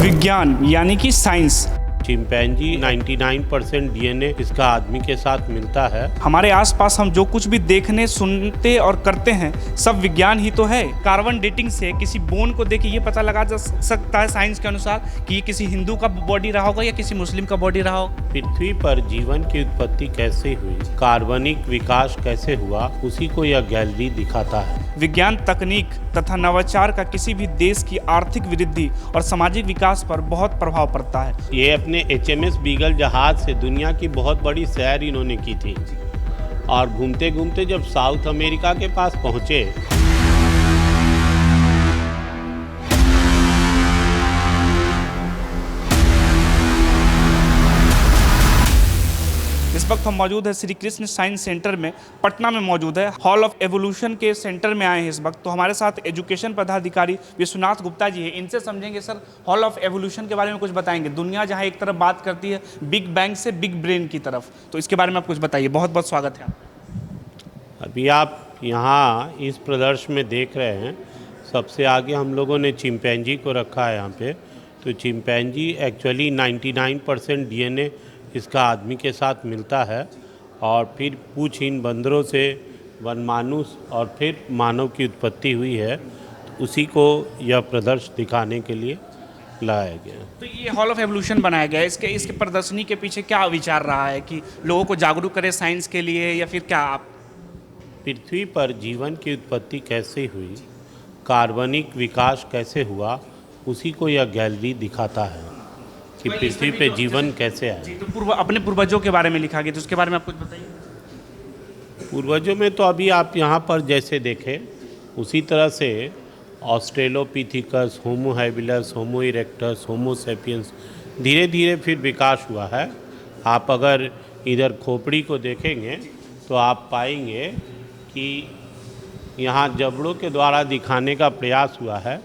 विज्ञान यानी कि साइंस। चिंपैंजी 99% डीएनए इसका आदमी के साथ मिलता है। हमारे आसपास हम जो कुछ भी देखने, सुनते और करते हैं सब विज्ञान ही तो है। कार्बन डेटिंग से किसी बोन को देख के ये पता लगा जा सकता है साइंस के अनुसार कि ये किसी हिंदू का बॉडी रहा होगा या किसी मुस्लिम का बॉडी रहा होगा। पृथ्वी पर जीवन की उत्पत्ति कैसे हुई, कार्बनिक विकास कैसे हुआ, उसी को यह गैलरी दिखाता है। विज्ञान तकनीक तथा नवाचार का किसी भी देश की आर्थिक वृद्धि और सामाजिक विकास पर बहुत प्रभाव पड़ता है। ये अपने HMS बीगल जहाज से दुनिया की बहुत बड़ी सैर इन्होंने की थी और घूमते घूमते जब साउथ अमेरिका के पास पहुंचे इस वक्त हम मौजूद है श्री कृष्ण साइंस सेंटर में, पटना में मौजूद है। हॉल ऑफ एवोल्यूशन के सेंटर में आए हैं इस वक्त। तो हमारे साथ एजुकेशन पदाधिकारी विश्वनाथ गुप्ता जी हैं। इनसे समझेंगे सर हॉल ऑफ एवोल्यूशन के बारे में कुछ बताएंगे। दुनिया जहां एक तरफ बात करती है बिग बैंग से बिग ब्रेन की तरफ, तो इसके बारे में आप कुछ बताइए। बहुत बहुत स्वागत है। अभी आप यहाँ इस प्रदर्शन में देख रहे हैं, सबसे आगे हम लोगों ने चिंपैंजी को रखा है यहाँ पे। तो चिंपैंजी एक्चुअली 99% डीएनए इसका आदमी के साथ मिलता है और फिर पूछहीन बंदरों से वनमानुष और फिर मानव की उत्पत्ति हुई है। तो उसी को यह प्रदर्शन दिखाने के लिए लाया गया। तो ये हॉल ऑफ एवोल्यूशन बनाया गया है, इसके प्रदर्शनी के पीछे क्या विचार रहा है कि लोगों को जागरूक करे साइंस के लिए, या फिर क्या आप पृथ्वी पर जीवन की उत्पत्ति कैसे हुई, कार्बनिक विकास कैसे हुआ, उसी को यह गैलरी दिखाता है कि पृथ्वी पे जीवन कैसे आया। तो अपने पूर्वजों के बारे में लिखा गया, तो उसके बारे में आप कुछ बताइए। पूर्वजों में तो अभी आप यहाँ पर जैसे देखें उसी तरह से ऑस्ट्रेलोपिथिकस, होमो हैबिलस, होमो इरेक्टस, होमो सेपियंस धीरे धीरे फिर विकास हुआ है। आप अगर इधर खोपड़ी को देखेंगे तो आप पाएंगे कि यहाँ जबड़ों के द्वारा दिखाने का प्रयास हुआ है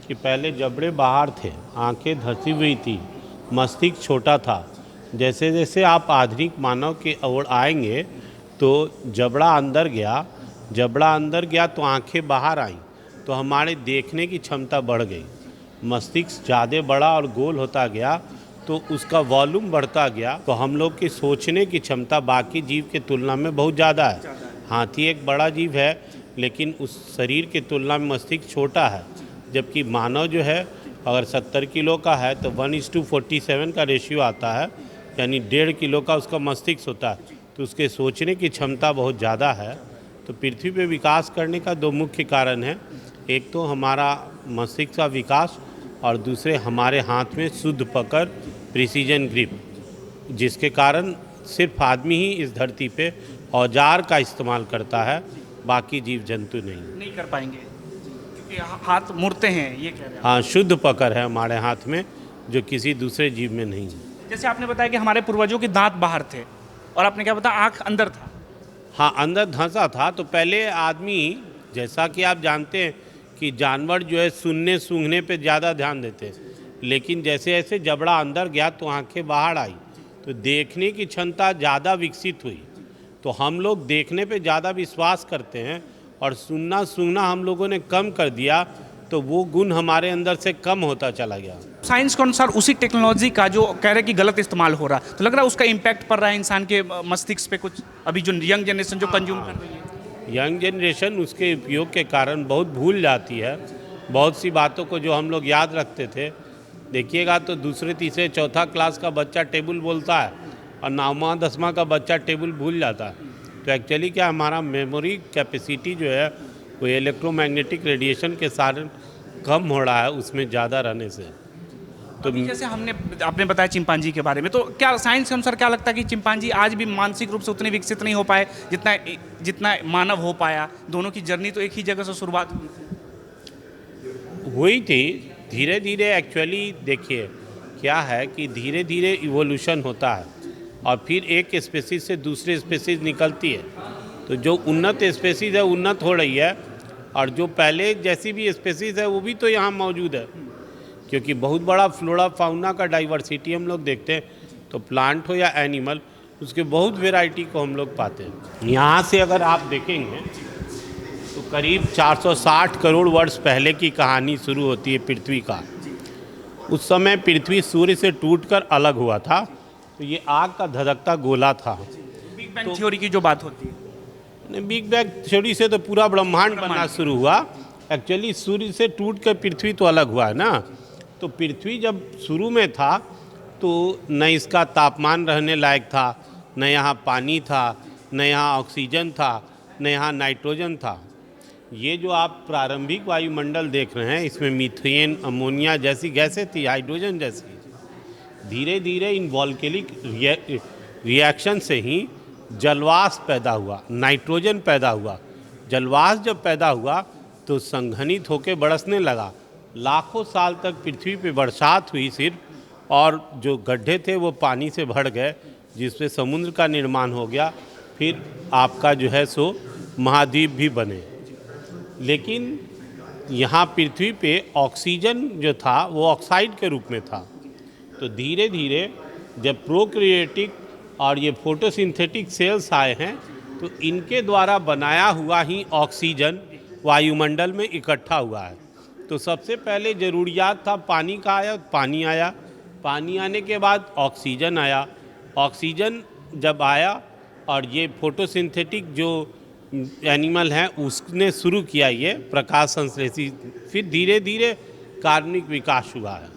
कि पहले जबड़े बाहर थे, आंखें धंसी हुई थी, मस्तिष्क छोटा था। जैसे जैसे आप आधुनिक मानव के ओर आएंगे तो जबड़ा अंदर गया तो आंखें बाहर आईं, तो हमारे देखने की क्षमता बढ़ गई। मस्तिष्क ज़्यादा बड़ा और गोल होता गया तो उसका वॉल्यूम बढ़ता गया, तो हम लोग की सोचने की क्षमता बाकी जीव के तुलना में बहुत ज़्यादा है। हाथी एक बड़ा जीव है लेकिन उस शरीर की तुलना में मस्तिष्क छोटा है, जबकि मानव जो है अगर 70 किलो का है तो 1:47 का रेशियो आता है, यानी 1.5 किलो का उसका मस्तिष्क होता है। तो उसके सोचने की क्षमता बहुत ज़्यादा है। तो पृथ्वी पे विकास करने का दो मुख्य कारण है, एक तो हमारा मस्तिष्क का विकास और दूसरे हमारे हाथ में शुद्ध पकड़, प्रिसीजन ग्रिप, जिसके कारण सिर्फ आदमी ही इस धरती पे औजार का इस्तेमाल करता है, बाकी जीव जंतु नहीं कर पाएंगे क्योंकि हाथ मुड़ते हैं, ये कह रहे हैं। हाँ, शुद्ध पकड़ है हमारे हाथ में जो किसी दूसरे जीव में नहीं है। जैसे आपने बताया कि हमारे पूर्वजों के दांत बाहर थे और आपने क्या बताया आँख अंदर था। हाँ, अंदर धंसा था। तो पहले आदमी, जैसा कि आप जानते हैं कि जानवर जो है सुनने सूंघने पे ज़्यादा ध्यान देते हैं, लेकिन जैसे जैसे जबड़ा अंदर गया तो आंखें बाहर आई, तो देखने की क्षमता ज़्यादा विकसित हुई। तो हम लोग देखने पे ज़्यादा विश्वास करते हैं और सुनना सूंघना हम लोगों ने कम कर दिया, तो वो गुण हमारे अंदर से कम होता चला गया। साइंस के अनुसार उसी टेक्नोलॉजी का जो कह रहे हैं कि गलत इस्तेमाल हो रहा है, तो लग रहा है उसका इम्पैक्ट पड़ रहा है इंसान के मस्तिष्क पे कुछ, अभी जो यंग जनरेशन जो कंज्यूम कर रही है। यंग जनरेशन उसके उपयोग के कारण बहुत भूल जाती है बहुत सी बातों को जो हम लोग याद रखते थे। देखिएगा तो दूसरे तीसरे चौथा क्लास का बच्चा टेबल बोलता है और 9वां 10वां का बच्चा टेबल भूल जाता है। तो एक्चुअली क्या हमारा मेमोरी कैपेसिटी जो है वो इलेक्ट्रोमैग्नेटिक रेडिएशन के कारण कम हो रहा है उसमें ज़्यादा रहने से। तो जैसे आपने बताया चिंपांजी के बारे में, तो क्या साइंस के अनुसार क्या लगता है कि चिंपांजी आज भी मानसिक रूप से उतने विकसित नहीं हो पाए जितना मानव हो पाया? दोनों की जर्नी तो एक ही जगह से शुरुआत हुई थी। धीरे धीरे एक्चुअली देखिए क्या है कि धीरे धीरे इवोल्यूशन होता है और फिर एक स्पेसीज से दूसरे स्पेसीज निकलती है। तो जो उन्नत स्पेसीज है उन्नत हो रही है और जो पहले जैसी भी स्पेसीज है वो भी तो यहाँ मौजूद है, क्योंकि बहुत बड़ा फ्लोरा फाउना का डाइवर्सिटी हम लोग देखते हैं। तो प्लांट हो या एनिमल, उसके बहुत वेराइटी को हम लोग पाते हैं। यहाँ से अगर आप देखेंगे तो करीब 460 करोड़ वर्ष पहले की कहानी शुरू होती है पृथ्वी का। उस समय पृथ्वी सूर्य से टूटकर अलग हुआ था, तो ये आग का धधकता गोला था। बिग बैंग थ्योरी की जो बात होती है, बिग बैंग थ्योरी से तो पूरा ब्रह्मांड बनना शुरू हुआ। एक्चुअली सूर्य से टूट कर पृथ्वी तो अलग हुआ है ना। तो पृथ्वी जब शुरू में था तो न इसका तापमान रहने लायक था, न यहाँ पानी था, न यहाँ ऑक्सीजन था, न यहाँ नाइट्रोजन था। ये जो आप प्रारंभिक वायुमंडल देख रहे हैं, इसमें मीथेन, अमोनिया जैसी गैसें थी, हाइड्रोजन जैसी। धीरे धीरे इन वॉल्केनिक रिएक्शन से ही जलवाष्प पैदा हुआ, नाइट्रोजन पैदा हुआ। जलवाष्प जब पैदा हुआ तो संघनित होकर बरसने लगा। लाखों साल तक पृथ्वी पे बरसात हुई सिर्फ, और जो गड्ढे थे वो पानी से भर गए, जिससे समुद्र का निर्माण हो गया। फिर आपका जो है सो महाद्वीप भी बने। लेकिन यहाँ पृथ्वी पे ऑक्सीजन जो था वो ऑक्साइड के रूप में था। तो धीरे धीरे जब प्रोक्रिएटिक और ये फोटोसिंथेटिक सेल्स आए हैं, तो इनके द्वारा बनाया हुआ ही ऑक्सीजन वायुमंडल में इकट्ठा हुआ है। तो सबसे पहले ज़रूरियात था पानी का, आया पानी आया, पानी आने के बाद ऑक्सीजन आया। ऑक्सीजन जब आया और ये फोटोसिंथेटिक जो एनिमल हैं उसने शुरू किया ये प्रकाश संश्लेषी, फिर धीरे धीरे कार्बनिक विकास हुआ है।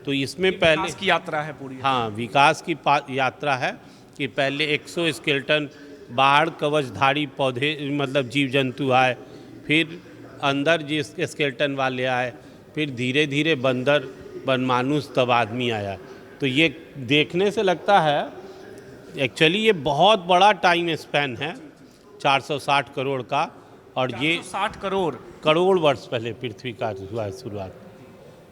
तो इसमें पहले विकास की यात्रा है पूरी। हाँ, विकास की यात्रा है कि पहले एक्सोस्केलेटन, बाहर कवचधारी पौधे मतलब जीव जंतु आए, फिर अंदर जिस स्केलेटन वाले आए, फिर धीरे धीरे बंदर, बनमानुष, तब आदमी आया। तो ये देखने से लगता है एक्चुअली ये बहुत बड़ा टाइम स्पैन है, 460 करोड़ का। और ये 60 करोड़ वर्ष पहले पृथ्वी का हुआ है शुरुआत।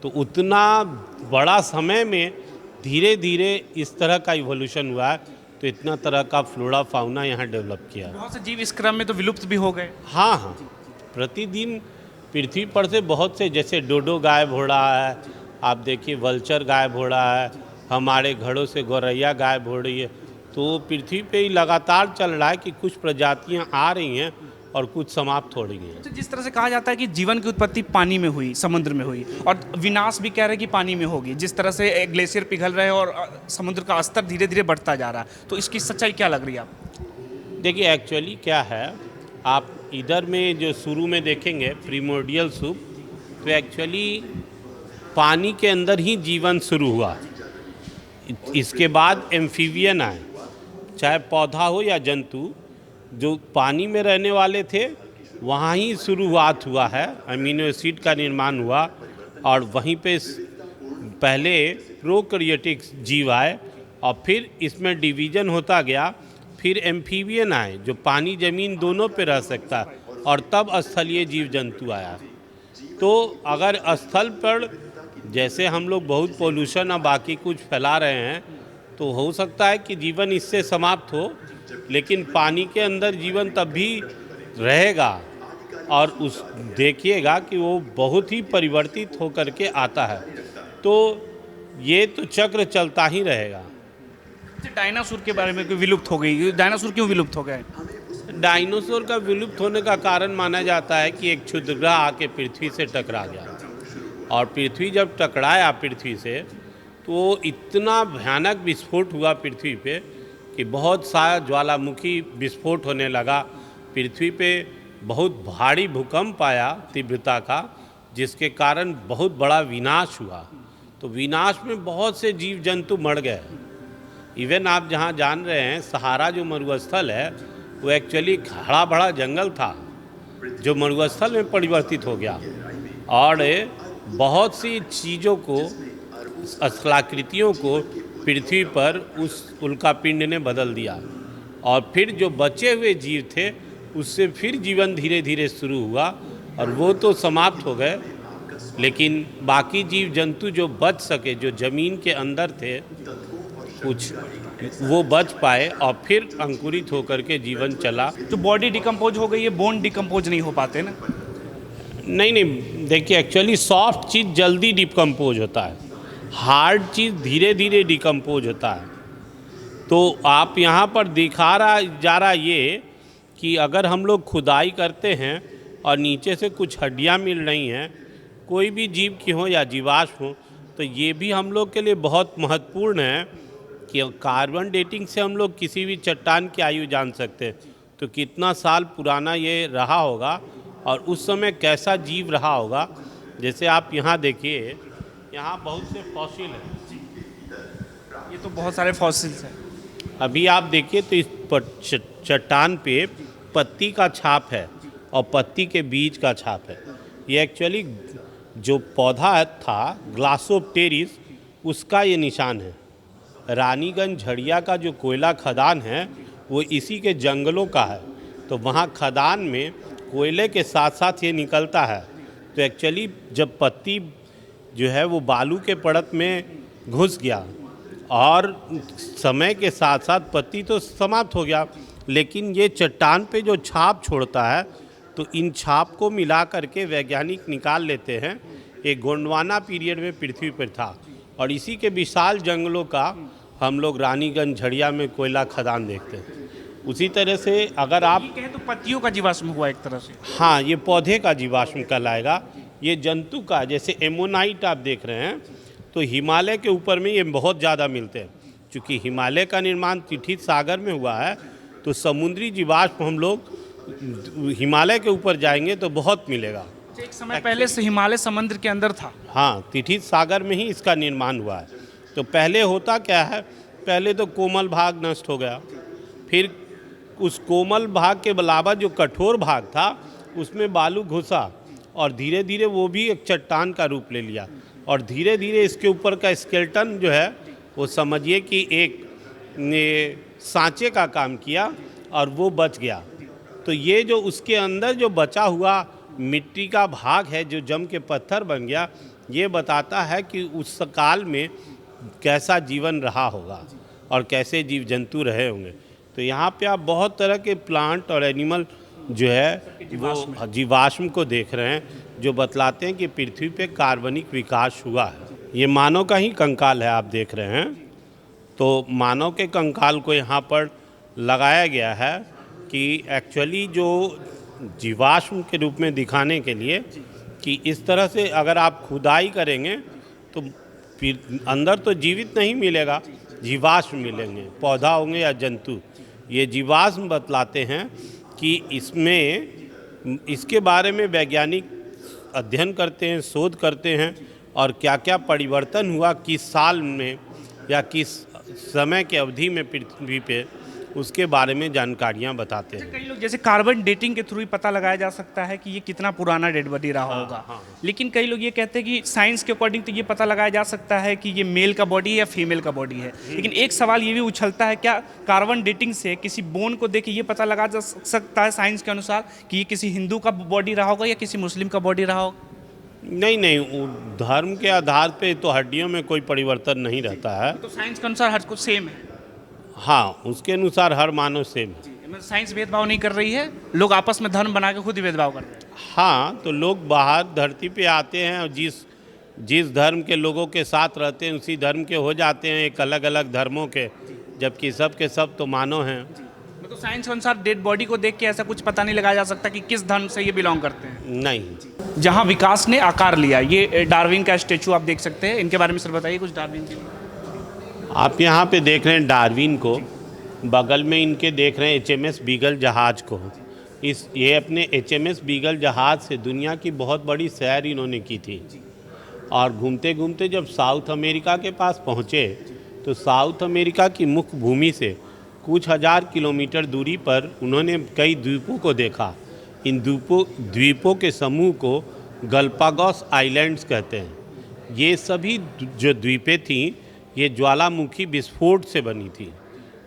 तो उतना बड़ा समय में धीरे धीरे इस तरह का इवोल्यूशन हुआ है। तो इतना तरह का फ्लोरा फाउना यहाँ डेवलप किया है। बहुत से जीव इस क्रम में तो विलुप्त भी हो गए। हाँ हाँ, प्रतिदिन पृथ्वी पर से बहुत से, जैसे डोडो गायब हो रहा है, आप देखिए वल्चर गायब हो रहा है, हमारे घरों से गौरैया गायब हो रही है। तो पृथ्वी पे ही लगातार चल रहा है कि कुछ प्रजातियां आ रही हैं और कुछ समाप्त हो रही हैं। तो जिस तरह से कहा जाता है कि जीवन की उत्पत्ति पानी में हुई, समुद्र में हुई, और विनाश भी कह रहे हैं कि पानी में होगी। जिस तरह से ग्लेशियर पिघल रहे हैं और समुद्र का स्तर धीरे धीरे बढ़ता जा रहा है, तो इसकी सच्चाई क्या लग रही है आपको? देखिए एक्चुअली क्या है, आप इधर में जो शुरू में देखेंगे प्रीमोर्डियल सूप, तो एक्चुअली पानी के अंदर ही जीवन शुरू हुआ। इसके बाद एम्फीबियन आए, चाहे पौधा हो या जंतु, जो पानी में रहने वाले थे वहाँ ही शुरुआत हुआ है, अमीनो एसिड का निर्माण हुआ। और वहीं पे पहले प्रोकैरियोटिक जीव आए और फिर इसमें डिवीज़न होता गया। फिर एम्फीबियन आए जो पानी ज़मीन दोनों पे रह सकता है, और तब स्थलीय जीव जंतु आया। तो अगर स्थल पर जैसे हम लोग बहुत पोल्यूशन और बाकी कुछ फैला रहे हैं, तो हो सकता है कि जीवन इससे समाप्त हो, लेकिन पानी के अंदर जीवन तब भी रहेगा। और उस देखिएगा कि वो बहुत ही परिवर्तित होकर के आता है। तो ये तो चक्र चलता ही रहेगा। डायनासोर के बारे में कोई विलुप्त हो गई, डायनासोर क्यों विलुप्त हो गए? डायनासोर का विलुप्त होने का कारण माना जाता है कि एक क्षुद्रग्रह आके पृथ्वी से टकरा गया, और पृथ्वी जब टकराया पृथ्वी से, तो इतना भयानक विस्फोट हुआ पृथ्वी पे कि बहुत सारा ज्वालामुखी विस्फोट होने लगा। पृथ्वी पे बहुत भारी भूकंप आया तीव्रता का, जिसके कारण बहुत बड़ा विनाश हुआ। तो विनाश में बहुत से जीव जंतु मर गए। इवन आप जहाँ जान रहे हैं, सहारा जो मरुस्थल है वो एक्चुअली हरा भरा जंगल था, जो मरुस्थल में परिवर्तित हो गया, और बहुत सी चीज़ों को, स्थलाकृतियों को पृथ्वी पर उस उल्कापिंड ने बदल दिया। और फिर जो बचे हुए जीव थे उससे फिर जीवन धीरे धीरे शुरू हुआ, और वो तो समाप्त हो गए। लेकिन बाकी जीव जंतु जो बच सके, जो ज़मीन के अंदर थे कुछ, वो बच पाए और फिर अंकुरित होकर के जीवन चला। जो बॉडी डिकम्पोज हो गई है, बोन डिकम्पोज नहीं हो पाते ना? नहीं, देखिए एक्चुअली सॉफ्ट चीज़ जल्दी डिकम्पोज होता है, हार्ड चीज़ धीरे धीरे डिकम्पोज होता है। तो आप यहाँ पर दिखा जा रहा ये कि अगर हम लोग खुदाई करते हैं और नीचे से कुछ हड्डियाँ मिल रही हैं, कोई भी जीव की हो या जीवाश्म हो, तो तो ये भी हम लोग के लिए बहुत महत्वपूर्ण है कि कार्बन डेटिंग से हम लोग किसी भी चट्टान की आयु जान सकते हैं। तो कितना साल पुराना ये रहा होगा और उस समय कैसा जीव रहा होगा। जैसे आप यहाँ देखिए, यहाँ बहुत से फॉसिल हैं। ये तो बहुत सारे फॉसिल्स हैं। अभी आप देखिए तो इस चट्टान पे पत्ती का छाप है और पत्ती के बीज का छाप है। ये एक्चुअली जो पौधा था ग्लासोप्टेरिस, उसका ये निशान है। रानीगंज झड़िया का जो कोयला खदान है वो इसी के जंगलों का है। तो वहाँ खदान में कोयले के साथ साथ ये निकलता है। तो एक्चुअली जब पत्ती जो है वो बालू के परत में घुस गया और समय के साथ साथ पत्ती तो समाप्त हो गया, लेकिन ये चट्टान पे जो छाप छोड़ता है तो इन छाप को मिला करके वैज्ञानिक निकाल लेते हैं एक गोंडवाना पीरियड में पृथ्वी पर था। और इसी के विशाल जंगलों का हम लोग रानीगंज झड़िया में कोयला खदान देखते हैं। उसी तरह से अगर आप कहें तो पत्तियों का जीवाश्म हुआ एक तरह से। हाँ, ये पौधे का जीवाश्म कहलाएगा। ये जंतु का, जैसे एमोनाइट आप देख रहे हैं, तो हिमालय के ऊपर में ये बहुत ज़्यादा मिलते हैं। क्योंकि हिमालय का निर्माण तिठित सागर में हुआ है, तो समुद्री जीवाश्म हम लोग हिमालय के ऊपर जाएंगे तो बहुत मिलेगा। एक समय पहले से हिमालय समुद्र के अंदर था। हाँ, तिठित सागर में ही इसका निर्माण हुआ है। तो पहले होता क्या है, पहले तो कोमल भाग नष्ट हो गया, फिर उस कोमल भाग के अलावा जो कठोर भाग था उसमें बालू घुसा और धीरे धीरे वो भी एक चट्टान का रूप ले लिया। और धीरे धीरे इसके ऊपर का स्केलेटन जो है वो समझिए कि एक सांचे का काम किया और वो बच गया। तो ये जो उसके अंदर जो बचा हुआ मिट्टी का भाग है जो जम के पत्थर बन गया, ये बताता है कि उस काल में कैसा जीवन रहा होगा और कैसे जीव जंतु रहे होंगे। तो यहाँ पे आप बहुत तरह के प्लांट और एनिमल जो है वो जीवाश्म को देख रहे हैं, जो बतलाते हैं कि पृथ्वी पे कार्बनिक विकास हुआ है। ये मानव का ही कंकाल है, आप देख रहे हैं। तो मानव के कंकाल को यहाँ पर लगाया गया है कि एक्चुअली जो जीवाश्म के रूप में दिखाने के लिए कि इस तरह से अगर आप खुदाई करेंगे तो अंदर तो जीवित नहीं मिलेगा, जीवाश्म मिलेंगे, पौधा होंगे या जंतु। ये जीवाश्म बतलाते हैं कि इसमें इसके बारे में वैज्ञानिक अध्ययन करते हैं, शोध करते हैं और क्या क्या परिवर्तन हुआ किस साल में या किस समय के अवधि में पृथ्वी पे, उसके बारे में जानकारियां बताते हैं। कई लोग जैसे कार्बन डेटिंग के थ्रू ही पता लगाया जा सकता है कि ये कितना पुराना डेड बॉडी रहा होगा। लेकिन कई लोग ये कहते हैं कि साइंस के अकॉर्डिंग तो ये पता लगाया जा सकता है कि ये मेल का बॉडी है या फीमेल का बॉडी है। लेकिन एक सवाल ये भी उछलता है, क्या कार्बन डेटिंग से किसी बोन को देख के ये पता लगा जा सकता है साइंस के अनुसार कि ये किसी हिंदू का बॉडी रहा होगा या किसी मुस्लिम का बॉडी रहा होगा? नहीं, धर्म के आधार पे तो हड्डियों में कोई परिवर्तन नहीं रहता है। तो साइंस के अनुसार हर कुछ सेम है। हाँ, उसके अनुसार हर मानव सेम है। साइंस भेदभाव नहीं कर रही है, लोग आपस में धर्म बना के खुद ही भेदभाव कर रहे हैं। हाँ, तो लोग बाहर धरती पे आते हैं और जिस धर्म के लोगों के साथ रहते हैं उसी धर्म के हो जाते हैं, एक अलग अलग धर्मों के, जबकि सब के सब तो मानव हैं। तो साइंस के अनुसार डेड बॉडी को देख के ऐसा कुछ पता नहीं लगाया जा सकता कि किस धर्म से ये बिलोंग करते हैं? नहीं। जहाँ विकास ने आकार लिया, ये डार्विन का स्टेचू आप देख सकते हैं, इनके बारे में सर बताइए कुछ डार्विन के लिए। आप यहाँ पे देख रहे हैं डार्विन को, बगल में इनके देख रहे हैं HMS बीगल जहाज़ को। ये अपने HMS बीगल जहाज़ से दुनिया की बहुत बड़ी सैर इन्होंने की थी। और घूमते घूमते जब साउथ अमेरिका के पास पहुँचे तो साउथ अमेरिका की मुख्य भूमि से कुछ हजार किलोमीटर दूरी पर उन्होंने कई द्वीपों को देखा। इन द्वीपों के समूह को गलपागोस आइलैंड्स कहते हैं। ये सभी जो द्वीपें थीं ये ज्वालामुखी विस्फोट से बनी थी।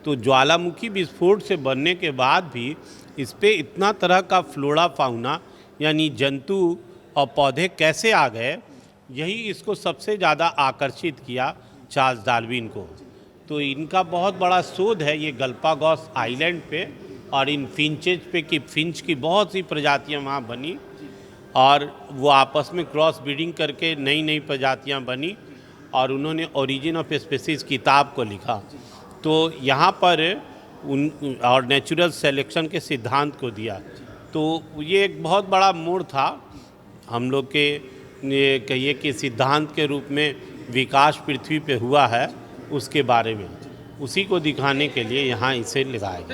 तो ज्वालामुखी विस्फोट से बनने के बाद भी इस पे इतना तरह का फ्लोरा फाउना यानी जंतु और पौधे कैसे आ गए, यही इसको सबसे ज़्यादा आकर्षित किया चार्ल्स डार्विन को। तो इनका बहुत बड़ा शोध है ये गलपागोस आइलैंड पे और इन फिंचेज पे कि फिंच की बहुत सी प्रजातियां वहाँ बनी और वो आपस में क्रॉस ब्रीडिंग करके नई नई प्रजातियां बनी और उन्होंने ओरिजिन ऑफ स्पीसीज किताब को लिखा। तो यहाँ पर और नेचुरल सेलेक्शन के सिद्धांत को दिया। तो ये एक बहुत बड़ा मोड़ था हम लोग के, ये कहिए कि सिद्धांत के रूप में विकास पृथ्वी पे हुआ है उसके बारे में, उसी को दिखाने के लिए यहाँ इसे लगाया गया।